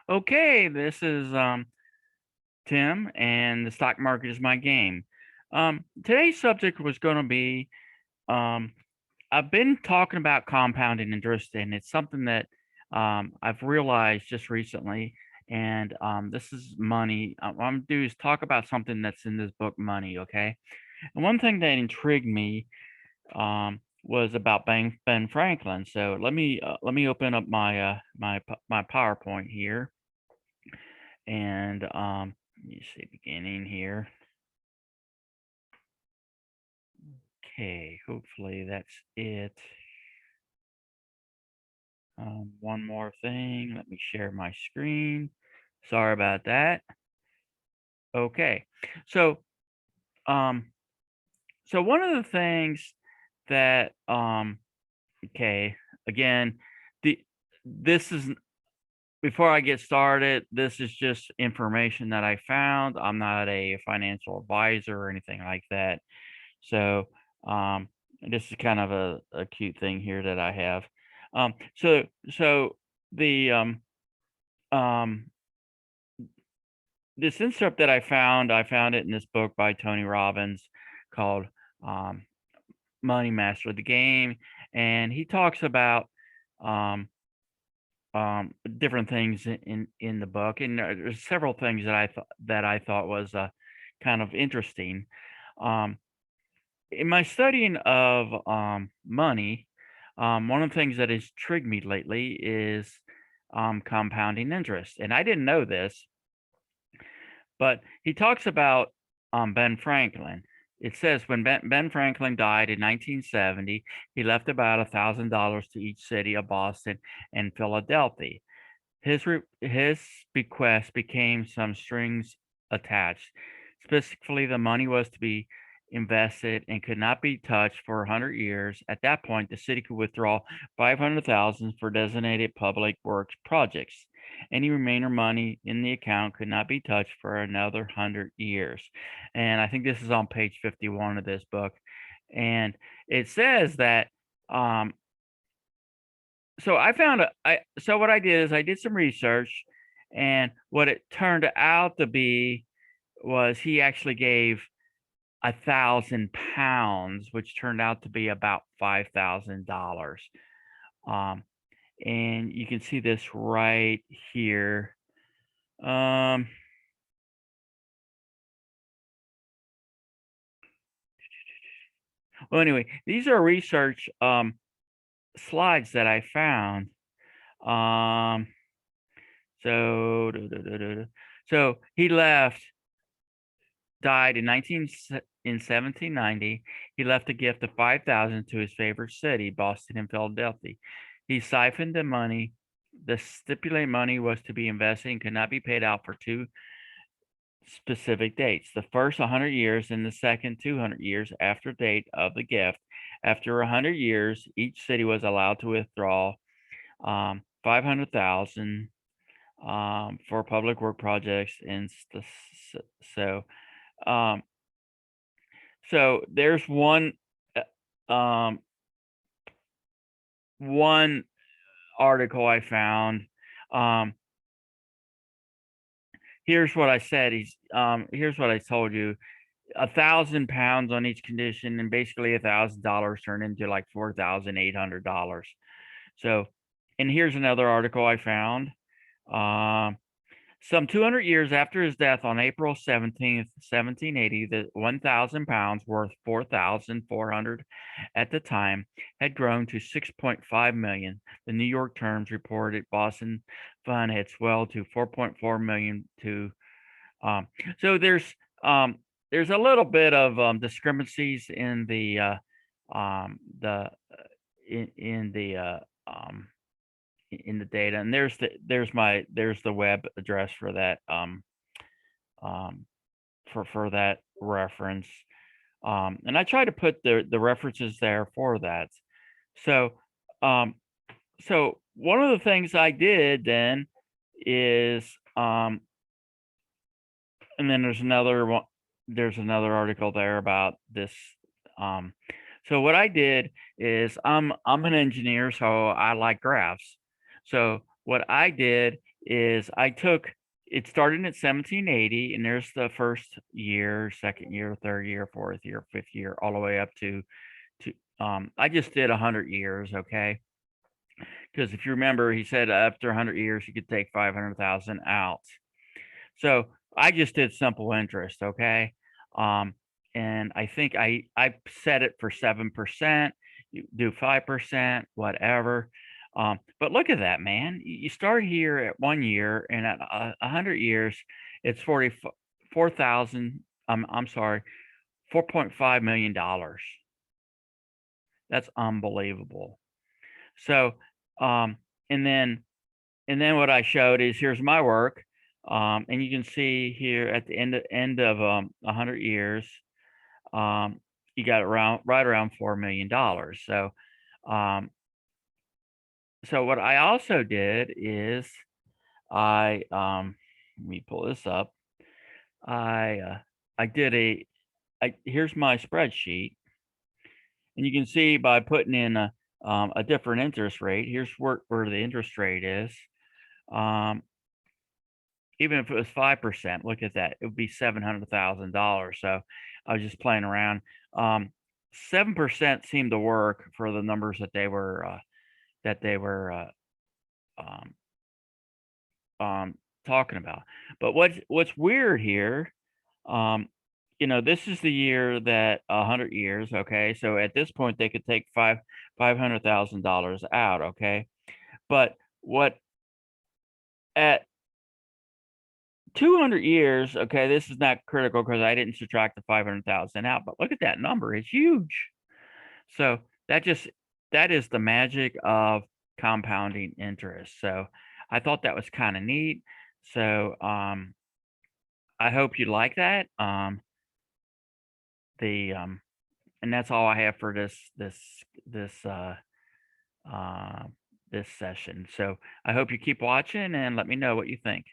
Okay, this is Tim, and the stock market is my game. Today's subject was going to be um, I've been talking about compounding interest, and it's something that I've realized just recently. And this is money. What I'm gonna do is talk about something that's in this book, Money. Okay, and one thing that intrigued me was about Ben Franklin. So let me open up my PowerPoint here. And let me see, beginning here. Okay, hopefully that's it. One more thing. Let me share my screen. Sorry about that. Okay, so um, so one of the things that okay, again, the this is before I get started. This is just information that I found. I'm not a financial advisor or anything like that. So um, this is kind of a cute thing here that I have. So the um, this insert that I found it in this book by Tony Robbins called um, Money Master the Game, and he talks about um, different things in the book, and there's several things that I thought was kind of interesting. Um, in my studying of money, one of the things that has intrigued me lately is compounding interest. And I didn't know this, but he talks about Ben Franklin. It says when Ben Franklin died in 1970, he left about $1,000 to each city of Boston and Philadelphia. His bequest became some strings attached. Specifically, the money was to be invested and could not be touched for 100 years. At that point, the city could withdraw 500,000 for designated public works projects. Any remainder money in the account could not be touched for another 100 years. And I think this is on page 51 of this book. And it says that um, so I found so what I did is I did some research, and what it turned out to be was he actually gave 1,000 pounds, which turned out to be about $5,000. Um, and you can see this right here. Um, well, anyway, these are research slides that I found. Um, so he died in 1790. He left a gift of 5,000 to his favorite city, Boston and Philadelphia. He siphoned the money. The stipulated money was to be invested and could not be paid out for two specific dates: the first 100 years and the second 200 years after date of the gift. After 100 years, each city was allowed to withdraw 500,000 for public work projects. And so um, so there's um, one article I found. Um, here's what I said. Here's what I told you. 1,000 pounds on each condition, and basically $1,000 turned into like $4,800. So, and here's another article I found. Um, Some 200 years after his death on April 17th, 1780, the 1,000 pounds, worth 4,400 at the time, had grown to 6.5 million. The New York Times reported Boston Fund had swelled to 4.4 million. So there's a little bit of discrepancies in the in the in the data, and there's the web address for that um for that reference. And I try to put the references there for that. So um so one of the things I did then is and then there's another article there about this. um so what I did is I'm an engineer, so I like graphs. So what I did is it started at 1780, and there's the first year, second year, third year, fourth year, fifth year, all the way up to I just did 100 years, okay? Because if you remember, he said after 100 years you could take 500,000 out. So I just did simple interest, okay? Um, and I think I set it for 7%. You do 5%, whatever. But look at that, man. You start here at 1 year, and at 100 years, it's 44,000. I'm sorry, $4.5 million. That's unbelievable. So, um, and then what I showed is here's my work, and you can see here at the end of 100 years, um, you got right around $4 million. Um, so what I also did is let me pull this up. I did here's my spreadsheet, and you can see by putting in a different interest rate. Here's where the interest rate is. Um, Even if it was 5%, look at that, it would be $700,000. So I was just playing around. 7% seemed to work for the numbers that they were um, talking about. But what's weird here, um, this is the year that 100 years. Okay, so at this point they could take $500,000 out. Okay, but what at 200 years, okay, this is not critical because I didn't subtract the 500,000 out, but look at that number, it's huge. So that is the magic of compounding interest. So I thought that was kind of neat. So I hope you like that. The And that's all I have for this uh this session. So I hope you keep watching and let me know what you think.